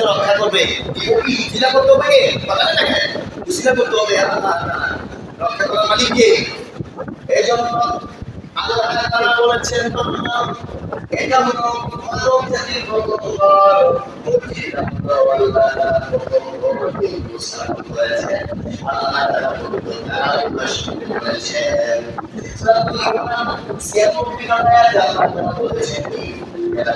রক্ষা করবে করতে হবে রক্ষা করার মালিক কে? এই জন্য আল্লাহ তাআলা বলেছেন এটা হলো মানব জাতির প্রথমবার মসজিদ আল্লাহ তাআলা বলেছেন সিয়াম বিনায়া আল্লাহ বলেছেন এটা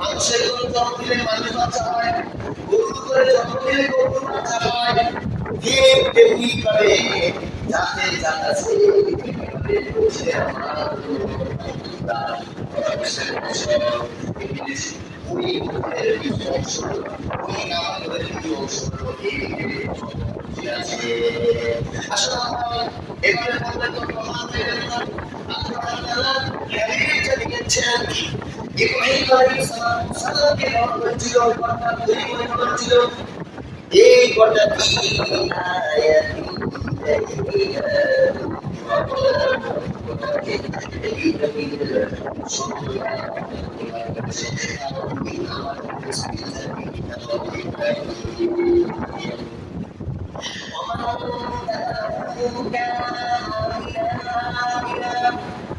মানুষের জন্ম দিলে মানুষ বাচ্চা হয়, গরু করে জন্ম দিলে গরু বাচ্চা হয়, ঠিক তেমনি করে যাতে যাচ্ছে ওই মন্দিরের কিছু অংশ, ওই নামাজের কিছু অংশ এই ঠিক আছে। আসলে এবারে বললে তো প্রমাণ হয়ে গেল না। আল্লাহ তাআলা হাদিসে লিখেছেন ইব্রাহিম আলাইহিস সালামকে বলা হয়েছিল, ঘরটা তৈরি করে বলা হয়েছিল এই ঘরটা কি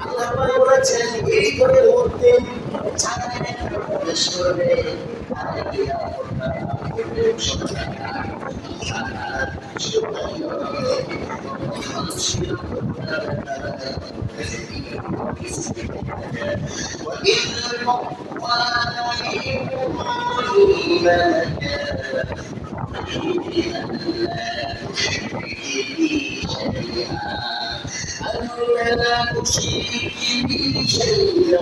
আল্লাহ বলেছেন এই ঘরের মধ্যে প্রবেশ করবে ألا تشرك بي شيئا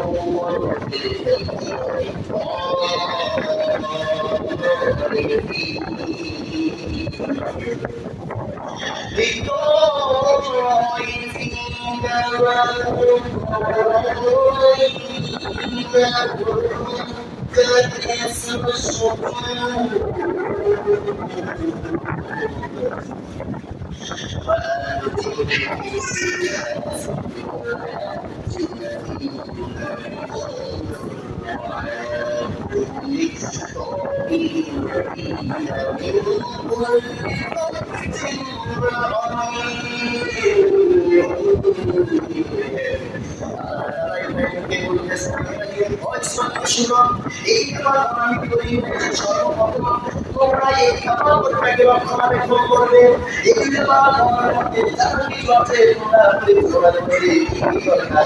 এই খাবার আমি করি সর্বপ্রথম তোমরা এই খাবারটাকে রক্ষণাবেক্ষণ করবে। এই খাবার আমার মধ্যে যারা কিছু আছে তোমরা পরিচালনা করে কি দরকার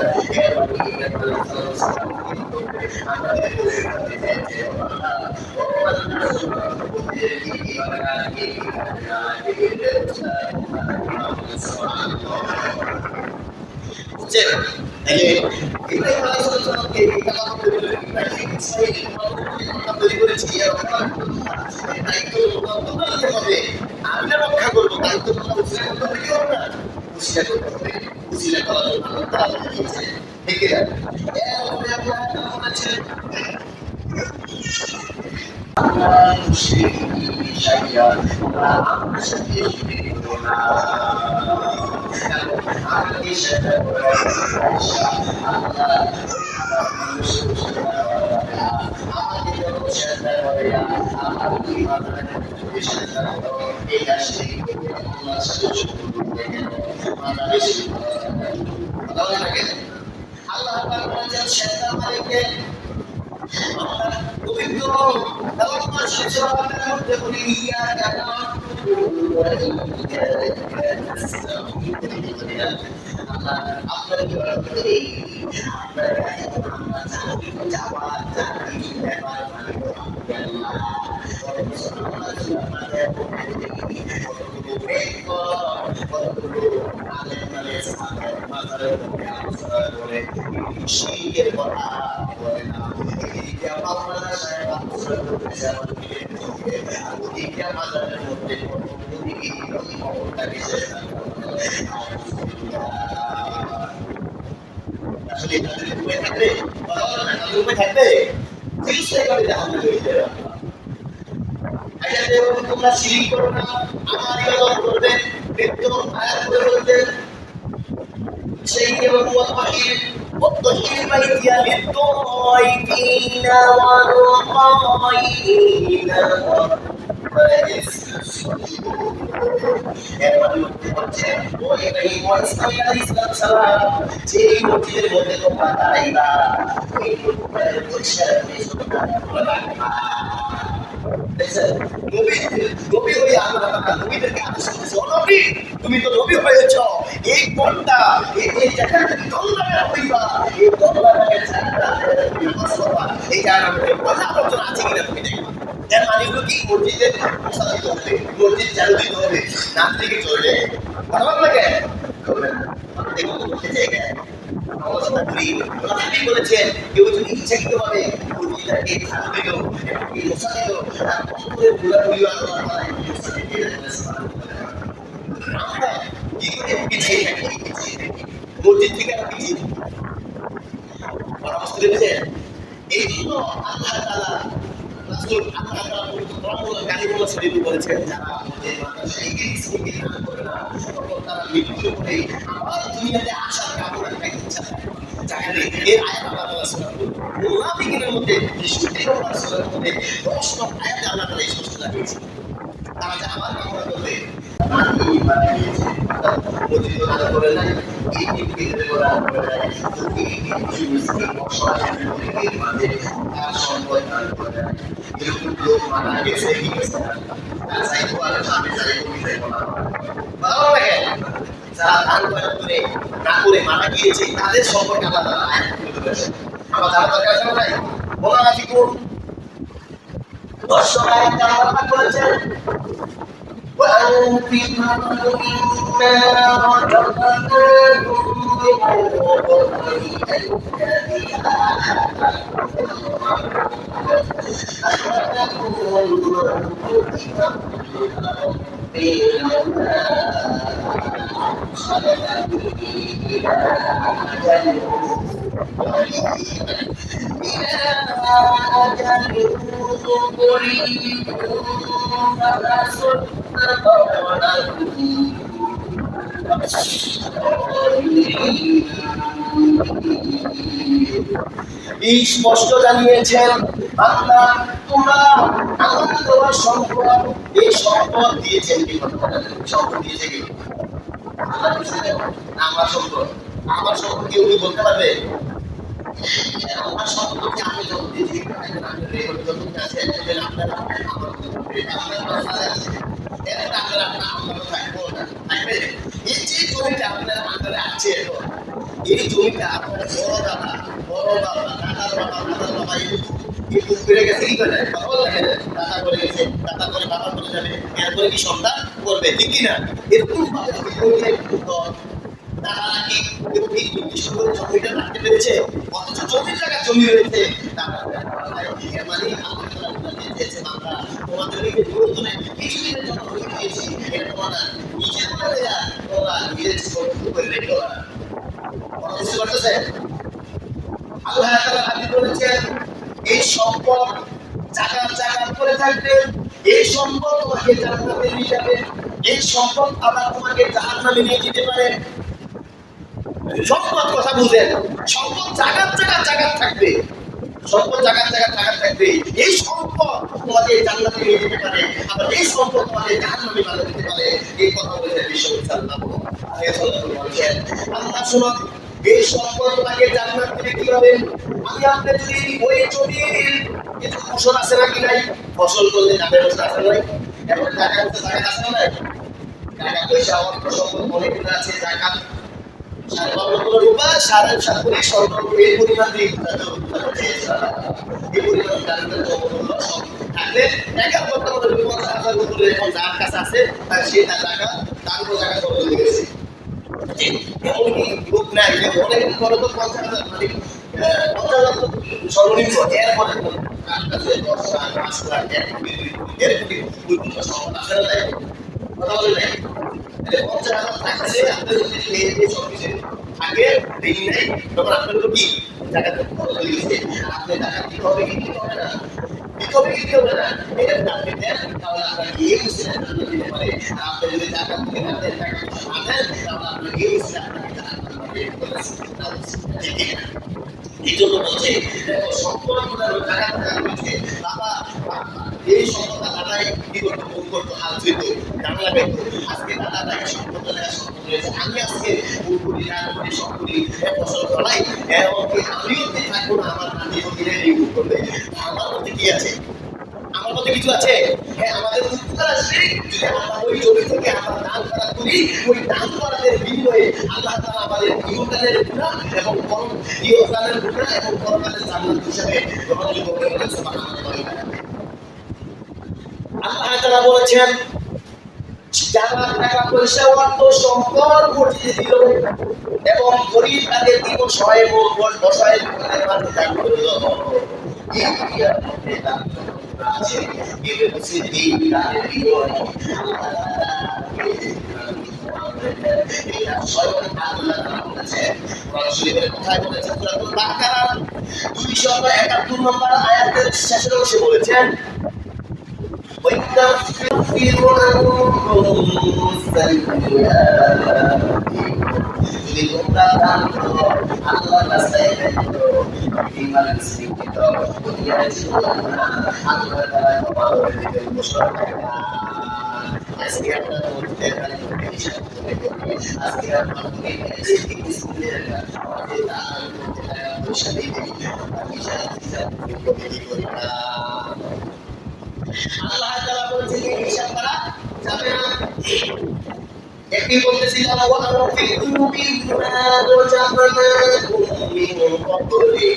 বুঝছেন? তাহলে ইব্রাহিম আলাইহিস সালামকে এই খাবার তৈরি করেছি দায়িত্ব নিতে হবে। আমি রক্ষা করবো দায়িত্ব উচিলা করতে হবে, কি হবে না উচিলা করতে হবে। উচিলা করার জন্য ঠিক আছে। আল্লাহ পবিত্র আমার শিশুদের মধ্যে বলি ইয়াকা আপনারা কি শিখের কথা বলে না মাজারের মধ্যে আসলে থাকবে থাকবে তোমরা শিরিক করো না, আমার ইবাদত করবে, মৃত্যু আয়াত করে বলতে সেই والطهير بيتي للطائفين والقائمين তুমি তো নবী হয়েছ এই কোনটা এই যেখানে তুমি দলদারে হইবা এই দলদারে এই কারণে কথা আলোচনা আছে কিনা তুমি দেখো। এর মানে হলো কি মসজিদে মশলা দিতে হবে, মসজিদ চালু দিতে হবে, নাচ থেকে চলবে ভালো লাগে দেখুন অবস্থা করি বলেছেন কেউ যদি ইচ্ছাকৃত ভাবে এই ধান দিল এই মশা দিল অন্তরে ঘোরাঘুরি আল্লাহ তাআলা এই মশাকে দিয়ে আমরা কি করে পিছিয়ে থাকি মসজিদ থেকে আমরা পিছিয়ে থাকি পরামর্শ দিয়েছেন এই জন্য আল্লাহ তাআলা রাসূল আল্লাহ তাআলা পবিত্র কোরআনুল কারীমে শরীফ বলেছেন যারা আমাদের মাদ্রাসায় ইসলামকে দান করে না তখন তারা মৃত্যুর পরে আবার দুনিয়াতে আসার কামনা করে ইচ্ছা জানেন এই আয়াত আল্লাহ তাআলা সূরা মুনাফিকিনের মধ্যে 20 নম্বর সূরার মধ্যে 10 নম্বর আয়াতে আল্লাহ তাআলা স্পষ্ট জানিয়েছেন তারা যে আবার কামনা করবে আমি ইমান এনেছি মসজিদ দান করে নাই এই দিকে দান করে নাই এই মুসলিম অসহায়ের মাঝে তার সম্পদ দান করে নাই এরকম লোক মারা গেছে কি গেছে তার চাইতে আর সামনে যাই কমিতে বলা ভালো লাগে যারা দান করে না করে মারা গিয়েছে তাদের সম্পর্কে আল্লাহ তাআলা আয়াত তুলে ধরেছেন আমরা জানা দরকার আছে না মুনাফিকুন 10 আয়াত আল্লাহ করেছেন وأنفقوا مما رزقناكم من قبل أن يأتي أحدكم الموت এই স্পষ্ট জানিয়েছেন বান্দা তোমরা আমার দেওয়া সম্পদ এই সম্পদ দিয়েছেন কি সম্পদ দিয়েছে কি আমার সম্পদ কেউ কি বলতে পারবে আমার সম্পদকে আমি যখন দিয়েছি এই যে জমিটা আপনার আন্ডারে আছে এই জমিটা আপনার বড় বাবা দাদার বাবা একটু বেড়ে গেছে কি করে দাদা করে গেছে দাদা করে বাবা করে যাবে এরপরে কি সন্তান করবে ঠিক কিনা এরকম ভাবে তারা নাকি নির্দিষ্ট করে জমিটা রাখতে পেরেছে অথচ জমির জায়গা জমি রয়েছে মানে তোমাদেরকে প্রয়োজনে কিছুদিনের জন্য হয়ে দিয়েছি এটা তোমরা নিজের করে তোমরা নিজের করে রেখে বুঝতে পারতেছে আল্লাহ তাআলা হাদিস বলেছেন এই সম্পদ জাকাত করে থাকবে এই সম্পদ তোমাকে জান্নাতে নিয়ে যাবে এই সম্পদ আবার তোমাকে জাহান্নামে নিয়ে যেতে পারে সম্পদ কথা বুঝেন সম্পদ জাকাত থাকবে সম্পদ জাকাত থাকবে এই সম্পদ তোমাকে জান্নাতে নিয়ে যেতে পারে আবার এই সম্পদ তোমাকে জাহান্নামে নিয়ে যেতে পারে এই কথা বলে বিশ্ব সাল্লাল্লাহু আলাইহি ওয়াসাল্লাম বলেছেন আল্লাহ সুবহান এই সম্পদ তোমাকে জান্নাত থেকে কি হবে আমি আপনি যদি ওই জমির কিছু ফসল আছে নাকি নাই ফসল করলে দামের ব্যবস্থা আছে নাই এবং টাকা আছে না টাকা পয়সা অর্থ সম্পদ অনেকগুলো আছে জাকাত রূপা সারা সাগরে সর্বপ্রিয় পরিমাণ দিয়ে এই পরিমাণ জান্নাতের জমল থাকলে টাকা বর্তমানে 50,000 উপরে এখন যার কাছে আছে তার সেই টাকা তার উপর টাকা জমা দিয়ে গেছে এমন কি গ্রুপ নাই যে অনেক বড় তো 50,000 মানে 50,000 সর্বনিম্ন এরপরে তার কাছে 10 লাখ 5 লাখ 1 কোটি 2 কোটি এরকম সম্পদ আছে না কথা বলে নাই 50,000 থাকলে আপনার যদি এই সব কিছু আগে দেই নাই তখন আপনার কি টাকা খরচ হয়ে গেছে আপনি টাকা কি হবে কি হবে না কি হবে না এটা আপনি দেন তাহলে আপনার এই মুসিবত দিতে পারে আপনি যদি টাকা দিতে না দেন টাকা আনেন তাহলে আপনার এই মুসিবত এই জন্য বলছে সম্পূর্ণ টাকা রয়েছে বাবা এই সম্পদটা দাদাই কি করতো ভোগ করতো হাল ধুইত গান লাগাইতো আজকে দাদা তাকে সম্পদ রয়েছে আমি আজকে ভোগ করি রান করি সব করি ফসল ফলাই এমনকি আমিও থাকবো না আমার নাতি ফকিরে এই ভোগ করবে আমার মধ্যে কি আছে আমার মধ্যে কিছু আছে হ্যাঁ আমাদের উপকার আসবে যদি আমরা ওই জমি থেকে আমরা দান করা করি ওই দান করাদের বিনিময়ে আল্লাহ তাআলা আমাদের ইহকালের গুনাহ এবং ইহকালের গুনাহ এবং পরকালের জান্নাত হিসেবে গ্রহণযোগ্য করে বলেন সুবহানাল্লাহ আল্লাহ তাআলা বলেছেন যারা টাকা পয়সা অর্থ সম্পদ গঠিয়ে দিল এবং গরিব তাদের জীবন সহায় বসায় মাঝে দান করল এই দুনিয়ার মধ্যে তার আছে এদের সিদ্দিক তাদের বিনয় এটা স্বয়ং আল্লাহ তাআলা বলেছেন কোরআন শরীফের কোথায় বলেছেন সূরাতুল বাকারা 271 নম্বর আয়াতের শেষের অংশে বলেছেন ويكفر عنكم سيئاتكم যদি তোমরা দান করো আল্লাহর রাস্তায় ব্যয় করো বিমান স্বীকৃত দুনিয়ায় জীবন আল্লাহ তাআলা ক্ষমা করে দিবেন ঘোষণা করেন আজকে আমরা মধ্যে খালি হিসাব করে করি আজকে আমরা যে বিসমিল্লাহ আমাদের দান করতে টাকা পয়সা দিয়ে হিসাব করি না আল্লাহ তাআলা বলেছেন এই হিসাব করা যাবে না একটি বলতেছিলাম ওয়া আনফিকু বিমা রাযাকনাকুম মিন ক্বাবলি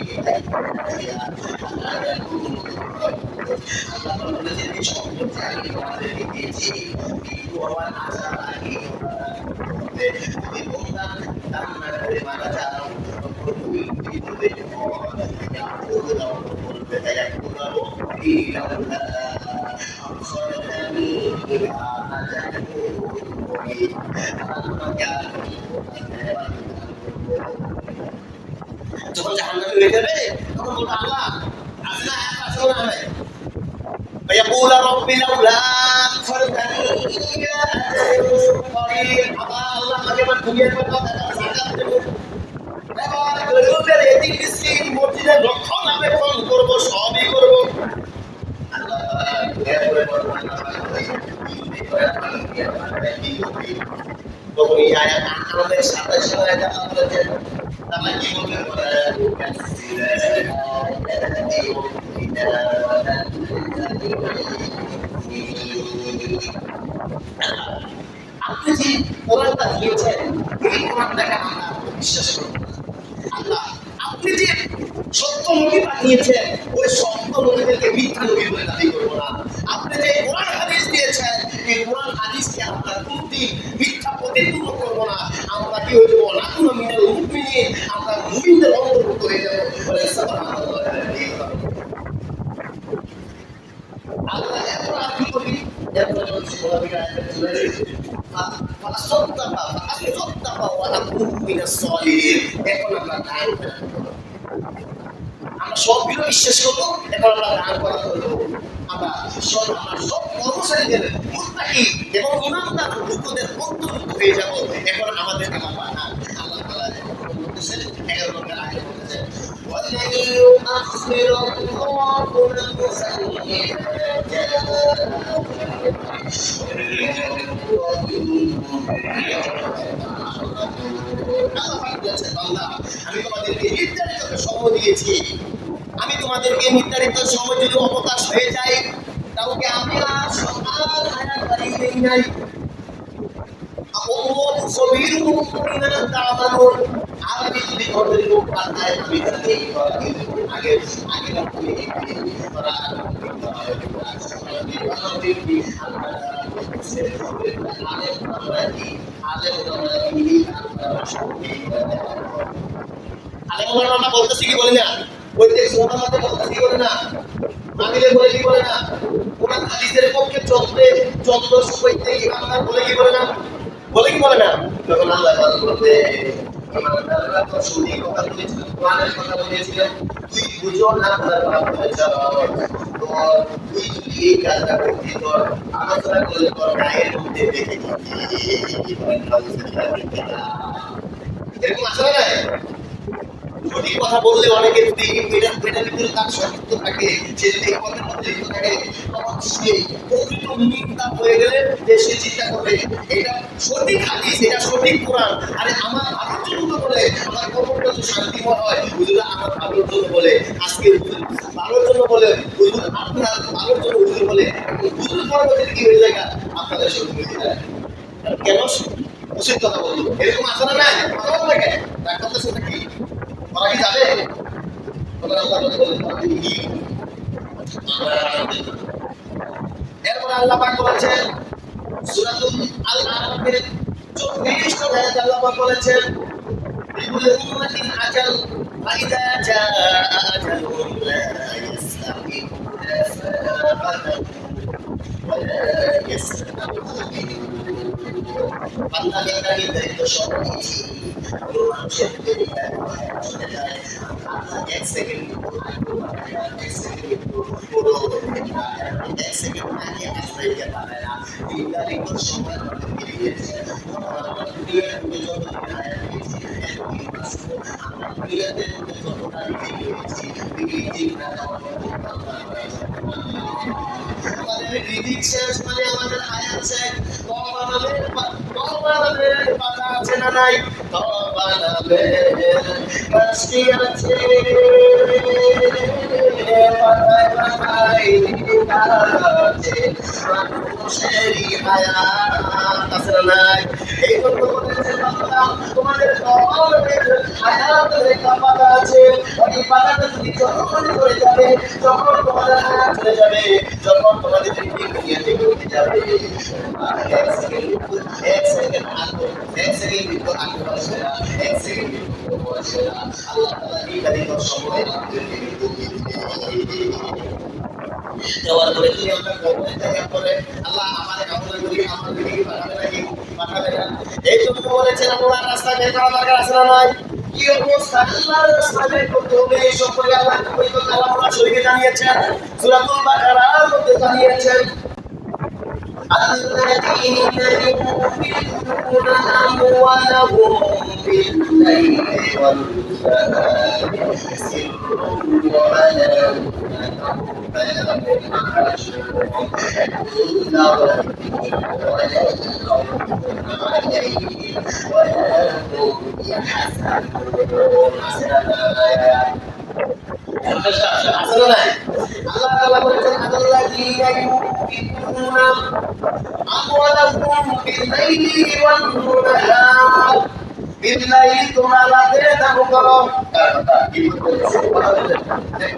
আল্লাহ বলেছেন এই সম্পদ আমি তোমাদেরকে দিয়েছি কিন্তু আমার আশা রাখি যদি তোমরা দান না করে মারা যাও তুমি বলবে বলবে তাই এক বলবো যখন জাহান্নামে হয়ে যাবে তখন বলবো আল্লাহ আসলে আসলে না হয় فيقول رب لولا أخرتني إلى أجل قريب الله bagaimana dunia kota zakat দেব এবার গরিবের এতিম মিসকিন মসজিদে রক্ষণাবেক্ষণ করব সবই করব আল্লাহ তখন এই আয়াত আমাদের সাথে সাথে আল্লাহ বলেছেন তারা কি বলবেন আপনি যে কোরআনটা দিয়েছেন এই কোরআনটাকে আমরা বিশ্বাস করব আল্লাহ আপনি যে সত্য নবী পাঠিয়েছেন ওই সত্য নবীদেরকে মিথ্যা নবী বলে দাবি করবো না আপনি যে কোরআন হাদিস দিয়েছেন এই কোরআন হাদিসকে আমরা কোনদিন মিথ্যা প্রতিপন্ন করবো না আমরা কি হয়ে যাবো না কোনো মিনাল মুমিনিন আমরা মুমিনদের অন্তর্ভুক্ত হয়ে যাবো বলে সুবহানাল্লাহ আল্লাহ এত আপনি করি এত সুবহানাল্লাহ চলে فأصدق وأكون من الصالحين এখন আমরা দান আমরা সবগুলো বিশ্বাস করবো এখন আমরা দান করা করবো আমরা সব কর্মচারীদের মুত্তাকি এবং ইমানদার লোকদের অন্তর্ভুক্ত হয়ে যাব এখন আমাদের আল্লাহ তাআলা বলতেছেন 11 নম্বর আয়াতে বলতেছেন وَلَنْ يُؤَخِّرَ اللَّهُ نَفْسًا আমি তোমাদেরকে নির্ধারিত সময় দিয়েছি আমি তোমাদেরকে নির্ধারিত সময় যদি অবকাশ হয়ে যায় কাউকে আমি আর সকাল হায়াত বাড়িয়ে দেই নাই আর আমি যদি ঘরের লোক পাঠাই আমি আগে আগে আমরা বলতেছি কি বলি না ওই যে সোনার মধ্যে বলতেছি কি বলে না আমিলে বলে কি বলে না কোরআন হাদিসের পক্ষে চলতে সুপাইতে ইমানদার বলে কি বলে না যখন আল্লাহ বলতে ইমানদাররা তো শুনি কথা বলেছিল কোরআনের কথা বলেছিলেন তুই বুঝো না আল্লাহর কথা বলেছ তো তুই যদি এই কাজটা করতি তোর আলোচনা করে তোর গায়ের মধ্যে দেখে এরকম আসলে না সঠিক কথা বললে অনেকে যদি এটা ভিতরে তার সত্য থাকে সে যদি এই কথার মধ্যে লিপ্ত থাকে তখন সে প্রকৃত মুমিনটা হয়ে গেলে যে সে চিন্তা করবে এটা সঠিক হাদিস এটা সঠিক কোরআন আরে আমার ভালোর জন্য বলে আমার কর্মটা যদি শান্তিময় হয় হুজুর আমার ভালোর জন্য বলে আজকে হুজুর ভালোর জন্য বলে হুজুর আপনার ভালোর জন্য হুজুর বলে হুজুর পরবর্তীতে কি হয়ে যায় আপনাদের সঙ্গে মিলে যায় কেন উচিত কথা বললো এরকম আসলে নাই কথা বলবে কেন তার কথা শুনে কি ওরা কি যাবে এরপরে আল্লাহ পাক বলেছেন সূরাতুল আল-আরাফের 44 নম্বর আয়াতে আল্লাহ পাক বলেছেন লিকুল্লি উম্মাতিন আজাল ফাইদা জাআ আজালুহুম লা বান্দা নেতাকে দায়িত্ব সব নিয়েছি মানুষের এক সেকেন্ড এক সেকেন্ড পুরো এক সেকেন্ড আগে আসলে পারে না নির্ধারিত সময় আমাদেরকে দিয়েছে আমাদের রিদিক শেষ মানে আমাদের হায়াত শেষ পাতা আছে না নাই কাজটি আছে পাতায় পাতায় আছে মানুষেরই হায়াত আছে না নাই এই জন্য বলেছে বাবা তোমাদের হায়াত রেখা পাতা আছে ওই পাতাটা যদি যখন করে যাবে যখন তোমাদের হায়াত চলে যাবে যখন তোমাদের দুনিয়াতে ঘুরতে যাবে এক সেকেন্ড আল্লাহ তাআলা নির্ধারিত সময়ে দেওয়ার পরে যদি আমরা কবরে দেওয়ার পরে আল্লাহ আমাদের কামনা করি আমার দিকে পাঠাবে নাকি পাঠাবে না এই জন্য বলেছেন আল্লাহর রাস্তায় বের করা দরকার আছে না নাই কি অবস্থা আল্লাহর রাস্তায় বের করতে হবে এই সম্পর্কে আল্লাহ পবিত্র কালামুল শরীফে জানিয়েছেন সূরাতুল বাকারার মধ্যে জানিয়েছেন الذين ينفقون أموالهم بالليل والنهار سرا وعلانية فلهم أجرهم عند ربهم ولا خوف عليهم ولا هم يحزنون আল্লাহ তাআলা বলেছেন আল্লাযীনা ইউনফিকুনা আমওয়ালাহুম বিল-লাইলি ওয়ান-নাহার বিল-লাইলি তোমরা রাতে দান করো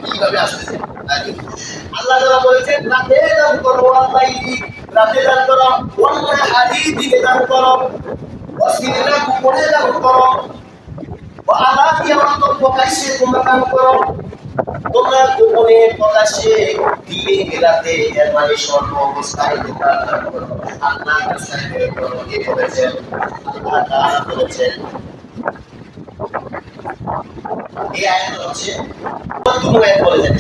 কিভাবে আসছে আল্লাহ তাআলা বলেছেন রাতে দান করো ওয়াল-লাইলি রাতে দান করো ওয়ান-নাহারি দিনে দান করো ওয়াসিরা গোপনে দান করো ওয়ালাকিয়া প্রকাশ্যে তোমরা দান করো তোমরা গোপনে প্রকাশ্যে দিনে রাতে এর মানে সর্ব অবস্থায় দান করো আল্লাহ রাস্তায় বের করো কি বলেছেন আল্লাহ তাআলা বলেছেন এই আয়াত হচ্ছে প্রথম আয়াত বলেছেন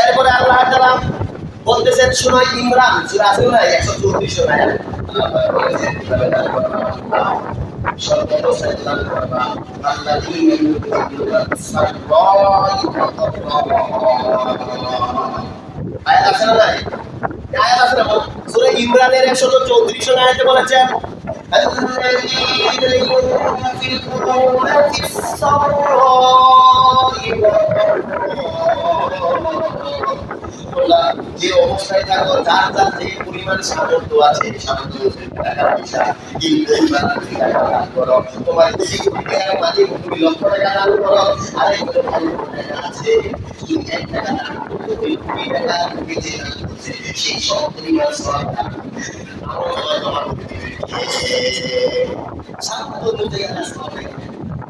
এরপরে আল্লাহ তাআলা বলতেছেন শুনো ইমরান সূরা আছে না 134 আয়াত আল্লাহ বলেছেন কিভাবে দান করবা সর্বপ্রথম দান করবা আল্লাযীনা ইউনফিকুনা ফিস-সাররা'i আয়াত আছে না আয়াত আছে না সূরা ইমরানের 134 আয়াতে বলেছেন الذين ينفقون في السراء যে অবস্থায় থাকো যার যার যে পরিমাণ সামর্থ্য আছে সামর্থ্য টাকা পয়সা কিন্তু টাকা দান করো তোমার যে টাকার মাঝে 2 লক্ষ টাকা দান করো আর এই টাকা আছে তুমি 1 টাকা দান করো 2 টাকা বেঁচে দান করছে সেই সব পরিমাণ সরকার আমার তোমার সামর্থ্য অনুযায়ী কাজ করবে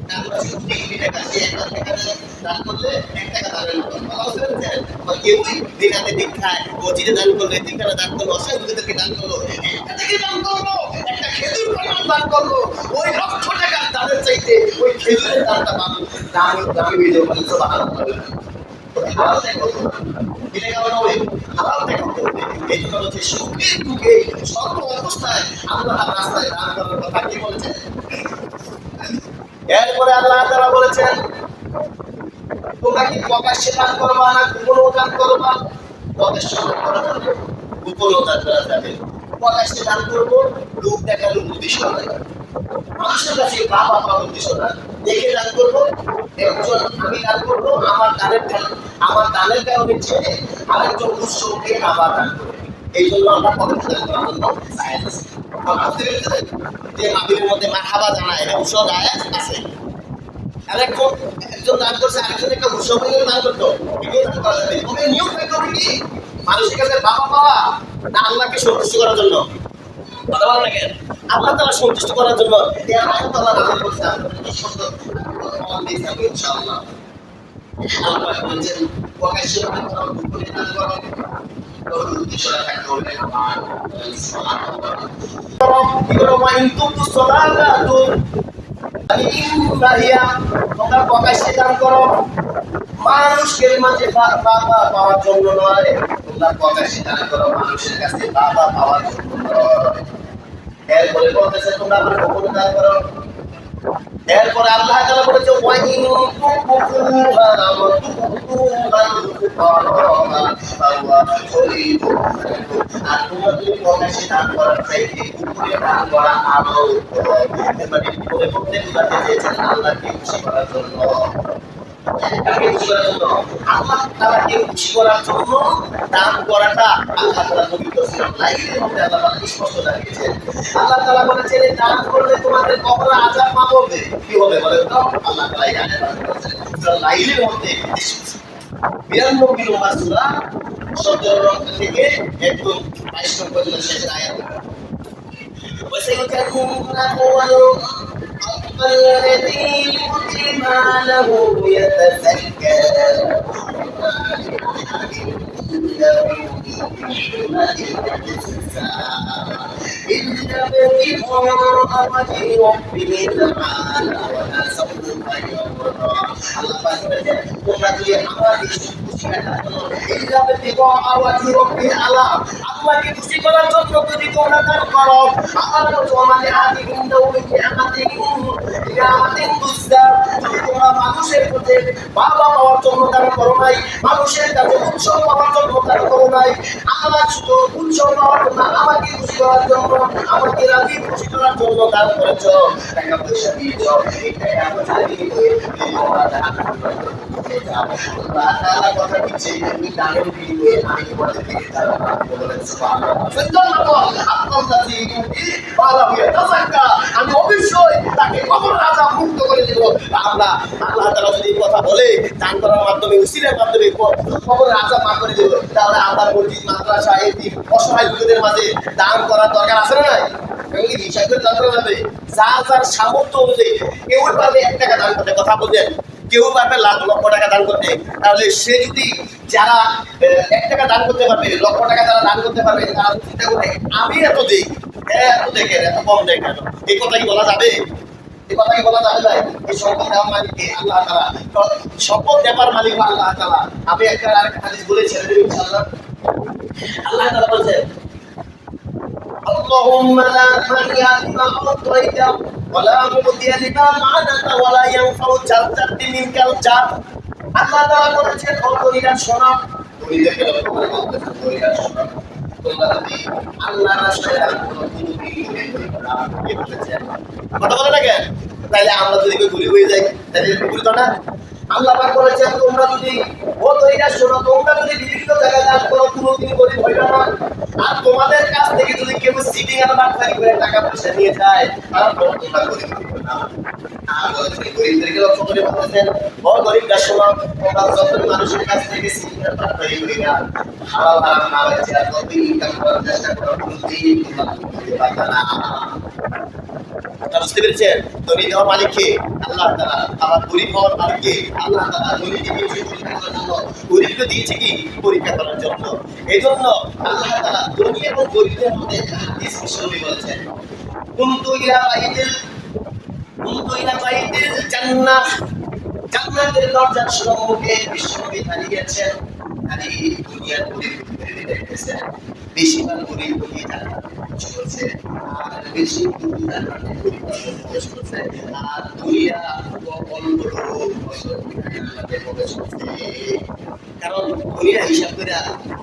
তারপর 2 টাকা আছে 1 টাকা দান করলে 1 টাকা দানের মতো কেউ দিনাতে দীক্ষায় ও জিরে দান করলে 3 টাকা দান করলো অসহায় লোকেদেরকে দান করলো 1 টাকা দান করলো একটা খেজুর পরিমাণ দান করলো ওই লক্ষ টাকার দানের চাইতে ওই খেজুরের দানটা দামি হয়ে যাবে সুবহানাল্লাহ হালাল দেখো এটা কেমন হবে হালাল দেখো এই জন্য হচ্ছে সুখে দুঃখে সর্ব অবস্থায় আল্লাহর রাস্তায় দান করার কথা কি বলেছেন এরপরে আল্লাহ তাআলা বলেছেন তোমরা কি প্রকাশ্যে দান করবা না গোপনে দান করবা প্রকাশ্যে দান করা যাবে গোপনে দান করা যাবে প্রকাশ্যে দান করবো লোক দেখার উদ্দেশ্য নয় মানুষের কাছে বাবা পাওয়ার উদ্দেশ্য না দেখে দান করবো একজন আমি দান করবো আমার দানের কারণে ছেড়ে আরেকজন উৎসবকে আবার দান করবে এই জন্য আমরা প্রকাশ্যে দান করার জন্য সায়েন্স আছে যে মাহফিলের মধ্যে মারহাবা জানায় এটা উৎসব আয়াত আছে একজন দান করছে আরেকজন একটা উৎসব দান করতো ভিডিও দান করা যাবে তবে নিয়ম থাকতে হবে কি মানুষের কাছে বাবা পাওয়া না আল্লাহকে সন্তুষ্ট করার জন্য কথা বলেন না কেন আল্লাহ তাআলা সন্তুষ্ট করার জন্য এই আয়াত আল্লাহ নাযিল করেছে আমরা সুন্দর প্রমাণ দিয়েছি ইনশাআল্লাহ আল্লাহ বলেছেন প্রকাশ্যে দান করো, গোপনে দান করো, তবে উদ্দেশ্যটা থাকতে হবে আমার সুবহানাল্লাহ। কি করো ওয়াইন তুতু সালাতাতু ইন্নাহিয়া, তোমরা প্রকাশ্যে দান করো, মানুষের মাঝে বাবা পাওয়ার জন্য নয়, তোমরা প্রকাশ্যে দান করো মানুষের কাছে বাবা পাওয়ার জন্য নয়। এরপরে বলতেছে তোমরা আমার গোপনে দান করো। এরপরে আল্লাহ তাআলা বলেছে ওয়াইন তুকুফুহা ওয়া তুকুফুহা আর তোমরা যদি প্রকাশ্যে দান করার চাইতে গোপনে দান করা আরো মানে বিপদে পড়তে বুঝাতে চেয়েছেন আল্লাহকে খুশি করার জন্য। তাকে খুশি করার জন্য আল্লাহ তাআলাকে খুশি করার জন্য দান করাটা আল্লাহ তাআলা পবিত্র সূরা লাইলের মধ্যে আল্লাহ তাআলা স্পষ্ট জানিয়েছেন। আল্লাহ তাআলা বলেছেন এই দান করলে তোমাদের কবরে আযাব মাফ হবে। কি হবে বলেন তো? আল্লাহ তাআলা এই আয়াতে বলেছেন সূরা লাইলের মধ্যে 92 নম্বর সূরা 17 থেকে একদম 22 নম্বর পর্যন্ত শেষ আয়াত। وسيكون أول الذي يؤتي ماله يتزكى إلا ابتغاء وجه ربه تعالى ولسوف يرضى الله بارك তোমরা যদি আমাকে খুশি করার জন্য إلا ابتغاء وجه ربه আল্লাহকে খুশি করার জন্য যদি তোমরা দান করো আমার তোমাদের আদি বিন্দু আমাদের বুঝদা যদি তোমরা মানুষের কাছে বাবা পাওয়ার জন্য দান করো নাই, মানুষের কাছে উৎসব পাওয়ার জন্য দান করো নাই, আমার শুধু উৎসব পাওয়ার জন্য আমাকে খুশি করার জন্য আমাকে রাজি খুশি করার জন্য দান করেছ, টাকা পয়সা দিয়েছ, এই টাকা পয়সা দিয়ে তোমরা দান কথা দিচ্ছে তুমি দানের বিনিময়ে আমি তোমাদের দিকে বলেন আমি অবশ্যই তাকে কবর আযাব মুক্ত করে দেব। আল্লাহ তাআলা যদি কথা বলে দান করার মাধ্যমে উসিলার মাধ্যমে কবরের আযাব মাফ করে দেব, তাহলে আল্লাহর মসজিদ মাদ্রাসা এই অসহায় লোকদের মাঝে দান করার দরকার আছে না নাই? এবং কি হিসাব করে দান করা যাবে? যার যার সামর্থ্য অনুযায়ী কেউ পারবে 1 টাকা দান করতে, কথা বলছেন, কেউ পারবে লাখ লক্ষ টাকা দান করতে। তাহলে সে যদি যারা 1 টাকা দান করতে পারবে, লক্ষ টাকা যারা দান করতে পারবে, তারা চিন্তা করে আমি এত দিই, এত দেখেন এত কম দেখেন, এই কথা কি বলা যাবে? এই কথা কি বলা যাবে ভাই? এই সম্পদ দেওয়ার মালিক আল্লাহ তাআলা, সম্পদ দেবার মালিক আল্লাহ তাআলা। আমি আরেকটা হাদিস বলে ছেড়ে দেব ইনশাআল্লাহ। আল্লাহ তাআলা বলেন اللهم لا مانع لما أعطيت ولا معطي لما منعت ولا ينفع ذا الجد منك الجد। আল্লাহ তাআলা বলেছেন ও দরিদ্র শোনো, দরিদ্রকে লক্ষ্য করে বলতেছেন দরিদ্র শোনো, তোমরা যদি আল্লাহর রাস্তায় কথা বলে না কেন? তাইলে আমরা যদি কেউ গরিব হয়ে যাই তাহলে গরিব না। আল্লাহ পাক বলেছেন তোমরা যদি ও দরিদ্র শোনো, তোমরা যদি বিভিন্ন জায়গায় দান করো কোনোদিন গরিব হইবে না। আর তোমাদের কাছ থেকে যদি কেউ সিটিং আর বাটপারি করে টাকা পয়সা নিয়ে যায় তাহলে তোমরা গরিব হইবে না। আর গরিবদেরকে লক্ষ্য করে বলতেছেন ও গরিবরা শোনো, তোমরা যত মানুষের কাছ থেকে সিটিং আর বাটপারি করে না হালাল হারাম না হয়েছে আর যত ইনকাম করার চেষ্টা করো কোনোদিন তোমরা গরিব হইবে না। বুঝতে পেরেছেন? ধনী দেওয়ার মালিক কে? আল্লাহ তাআলা। আবার গরিব হওয়ার মালিক কে? আল্লাহ তাআলা। ধনীকে দিয়েছে পরীক্ষা করার জন্য, গরিবকে দিয়েছে কি? পরীক্ষা করার জন্য। এই জন্য আল্লাহ তাআলা ধনী এবং গরিবদের মধ্যে হাদিস বিশ্বনবী বলেছেন কুনতু ইলা বাইতিল জান্নাহ, জান্নাতের দরজার সম্মুখে বিশ্বনবী দাঁড়িয়েছেন। খালি দুনিয়ার গরিবদের দেখতেছেন, বেশিরভাগ গরিব দুনিয়া জান্নাতে প্রবেশ করছে আর বেশি জান্নাতে প্রবেশ করছে আর দুনিয়া অল্প লোক জান্নাতে প্রবেশ করছে। কারণ গরিবরা হিসাব করে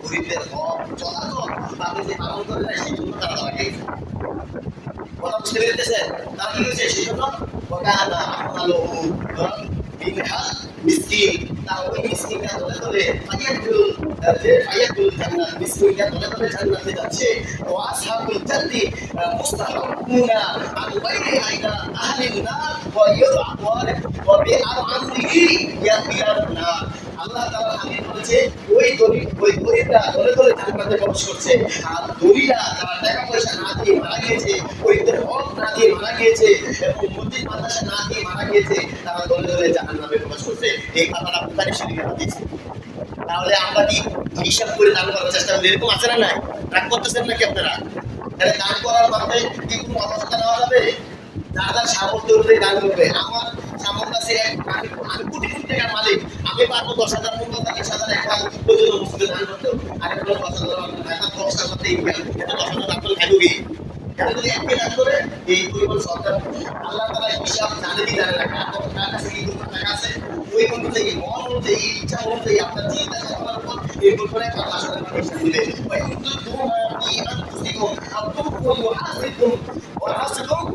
গরিবদের হক যথাযথ ভাবে যে পালন করে না সেই জন্য তারা ধরা গেছে। কথা বুঝতে পেরেছেন? তারা কি হয়েছে সেই জন্য ওকানা ভালো মিসকিন, তাও ওই মিসকিনটা ধরে ধরে ফায়াতুল জান্নাত, মিসকিনটা ধরে ধরে জান্নাতে যাচ্ছে। ও আসহাবুল জান্নাতি মুস্তাহাবুনা আন বাইরি আইনা আহলিন নার ওয়া ইউআওয়ার ওয়া বিআরআমিহি ইয়াতিয়ারনা। আল্লাহ তাআলা হাদিস বলেছে ওই গরিবরা দলে দলে জান্নাতে প্রবেশ করছে, আর ধনীরা যারা টাকা পয়সা না দিয়ে মারা গিয়েছে, গরিবদের হক না দিয়ে মারা গিয়েছে এবং মসজিদ মাদ্রাসা না দিয়ে মারা গিয়েছে, তারা দলে দলে জাহান্নামে প্রবেশ করছে। এই কথাটা বুখারী শরীফে হাদিস। তাহলে আমরা কি হিসাব করে দান করার চেষ্টা করি? এরকম আছে না নাই? রাগ করতেছেন নাকি আপনারা? তাহলে দান করার মাধ্যমে কি কোনো অবস্থা নেওয়া যাবে? যার যার সামর্থ্য অনুযায়ী দান করবে। আমার সামর্থ্য আছে, আমি কোটি কোটি টাকার মালিক, আমি পারবো 10,000, 15,000, 20,000 টাকা পর্যন্ত মসজিদে দান করতে। আর একটা 10,000 টাকা খরচা করতে এটা 10,000 টাকা খাইব কি? এটা যদি এককে দান করে এই পরিমাণ সরকার আল্লাহ তাআলা হিসাব জানে কি জানে না, কার কাছে কি টাকা আছে, ওই অনুযায়ী মন অনুযায়ী ইচ্ছা অনুযায়ী আপনার চিন্তা চেতনার উপর নির্ভর করে আল্লাহ আসলে হিসাব দিবে। ওই কিন্তু তোমরা কি আনফুসিকুম আও তুকফু ইউহাসিবকুম ওয়া হাসিবুম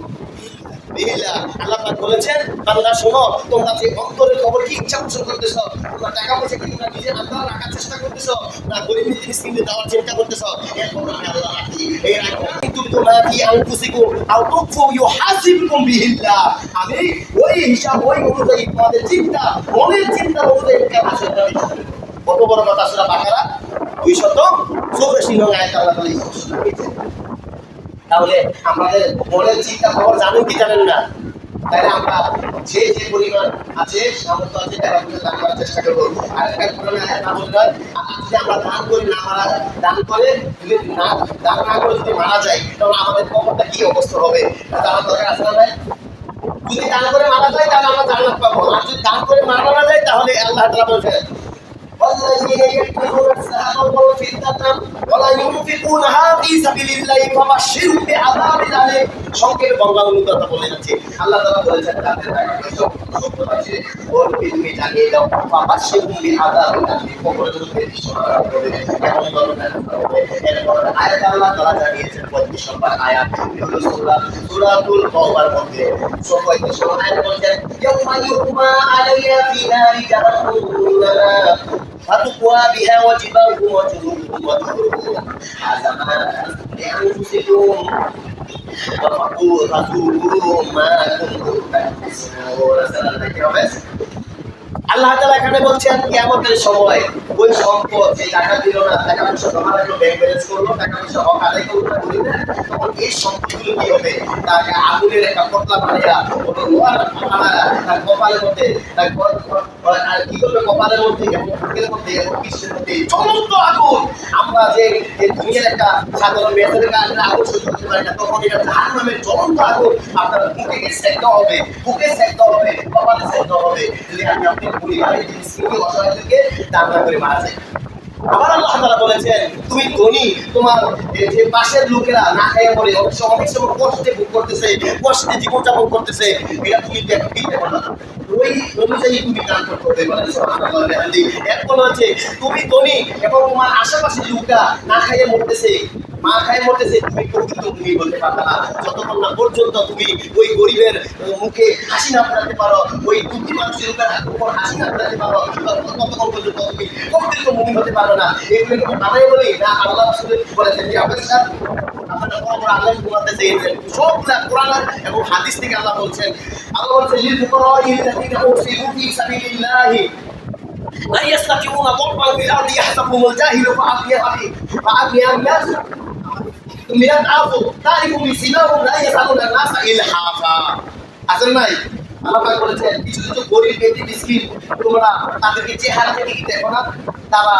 বিল্লাহ। আল্লাহ পাক বলেছেন, বান্দা শোনো, তোমরা যে অন্তরের খবর কি ইচ্ছা পোষণ করতেছ, তোমরা টাকা পয়সা কি তোমরা নিজের আন্দাজ রাখার চেষ্টা করতেছ, না গরিব মিসকিনদের দেওয়ার চিন্তা করতেছ, এর খবর আমি আল্লাহ রাখি। এই রাখো কিন্তু তোমরা কি আনফুসিকুম আও তুকফু ইউহাসিবকুম বিল্লাহ, আমি ওই হিসাব ওই অনুযায়ী তোমাদের চিন্তা মনের চিন্তা অনুযায়ী আসলে কত বড় কথা। সূরা বাকারা 284 নং আয়াত আল্লাহ তাআলা এই ঘোষণা করেছেন। তাহলে আমাদের মনের চিন্তা খবর জানেন কি জানেন না? তাহলে আমরা যে যে পরিমাণ আছে সামর্থ্য আছে টাকা পয়সা দান করার চেষ্টা করবো। আর একটা কোরআনে আয়াত না বললে যদি আমরা দান করি না মারা দান করে যদি না দান না করে যদি মারা যায়, তাহলে আমাদের কবরটা কি অবস্থা হবে? জানার দরকার আছে না ভাই? যদি দান করে মারা যায় তাহলে আমরা জান্নাত পাবো, আর যদি দান করে মারা না যায় তাহলে আল্লাহ তাআলা বলেছেন والذين يكنزون الذهب والفضة ولا ينفقونها في سبيل الله فبشرهم بعذاب أليم। সংক্ষেপে বাংলা অনুবাদ বলে যাচ্ছে, আল্লাহ তাআলা বলেছেন তাদের টাকা পয়সা সত্য আছে ওর তুমি জানিয়ে দাও ফাবাশশিরহুম বিআযাব আলীম, কবরের মধ্যে নিশ্চয়তা হবে এমন ধরনের হবে। এরপর আয়াত আল্লাহ তাআলা জানিয়েছেন 35 নম্বর আয়াত হলো সূরাতুল তাওবার মধ্যে 34 আয়াত বলেছেন ইয়াউমা ইউহমা আলাইহা ফি নারি জাহান্নাম فتقوى بها وجباههم وجنوبهم وظهورهم هذا ما لأنفسكم فذوقوا ما كنتم تكسبون। আল্লাহ তাআলা এখানে বলছেন কিয়ামতের সময় ওই সম্পদ যে টাকা দিল না, টাকা পয়সা জমা রাখলো, ব্যাংক ব্যালেন্স করলো, টাকা পয়সা হক আদায় করলো না, করি না, তখন এই সম্পদগুলো কি হবে? তাকে আগুনের একটা পতলা বানিয়ে ওটা লোহার বানায় তার কপালের মধ্যে আর কি করবে? কপালের মধ্যে এবং বুকের মধ্যে এবং পিঠের মধ্যে জ্বলন্ত আগুন। আমরা যে দুনিয়ার একটা সাধারণ মেয়েদের কারণে আগুন সহ্য করতে পারি না, তখন এটা জাহান্নামের জ্বলন্ত আগুন আপনার বুকে সেদ্ধ হবে, বুকে সেদ্ধ হবে, কপালে সেদ্ধ হবে। যদি আপনি পরিবারের মিসকিন অসহায়দেরকে দান করে মারা যায়। আবার আল্লাহ তাআলা বলেছেন তুমি ধনী, তোমার যে পাশের লোকেরা না খেয়ে মরে অনেক সময় কষ্টে ভোগ করতেছে, কষ্টে জীবনযাপন করতেছে, এটা তুমি দেখো না, ওই অনুযায়ী তুমি দান করতে হবে। বলেন সুবহানাল্লাহ। এরপর হচ্ছে তুমি ধনী এবং তোমার আশেপাশের লোকরা না খাইয়ে মরতেছে, মা খায় মরতেছে, তুমি প্রকৃত মুখী বলতে পারবে না যতক্ষণ না পর্যন্ত তুমি ওই গরিবের মুখে হাসি না ফোটাতে পারো, ওই দুঃখী মানুষের উপর হাসি না ফোটাতে পারো, ততক্ষণ পর্যন্ত তুমি প্রকৃত মুখী হতে পারবে না। এগুলো বানাই বলি না, আল্লাহ রাসূল বলেছেন যে আপনারা বড় বড় আলেম ঘুমাতে চেয়েছেন সবগুলা কোরআন এবং হাদিস থেকে আল্লাহ বলছেন। আল্লাহ বলছেন লিল ফুকারাইল্লাযীনা উরসিলু ফি সাবিলিল্লাহি لا يستطيعون ضربا في الارض يحسبهم الجاهل فاغنياء الناس من العفو تعرف بسيماهم لا يسالون الناس الحافا। আসল নাই আল্লাহ পাক বলেছেন কিছু কিছু গরিব ব্যক্তি মিসকিন তোমরা তাদেরকে চেহারা থেকে দেখো না, তারা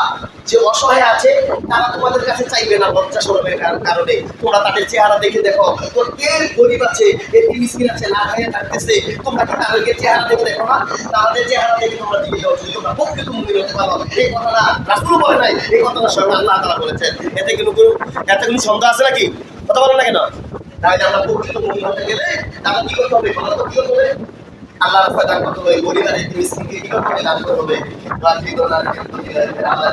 যে অসহায় আছে তারা তোমাদের কাছে চাইবে না লজ্জা শরমের কারণে, তোমরা তাদের চেহারা দেখে দেখো। তো কে গরিব আছে, কে মিসকিন আছে, না খাইয়ে থাকতেছে, তোমরা কি তাদেরকে চেহারা দেখে দেখো না? তাদের চেহারা দেখে তোমরা দিকে যাও, যদি তোমরা প্রকৃত মুমিন হতে পারো। এই কথাটা রাসূল বলে নাই, এই কথাটা স্বয়ং আল্লাহ তাআলা বলেছেন। এতে কোনো সন্দেহ আছে নাকি? কথা বলেন না কেন? তাহলে আমরা প্রকৃত মুমিন হতে গেলে তাহলে কি করতে হবে? ভালো কি করতে হবে? আল্লাহ রাস্তায় দান করতে হবে, গরিব আর মিসকিনকে কি করতে হবে? দান করতে হবে। রাত্রি দোলার আল্লাহ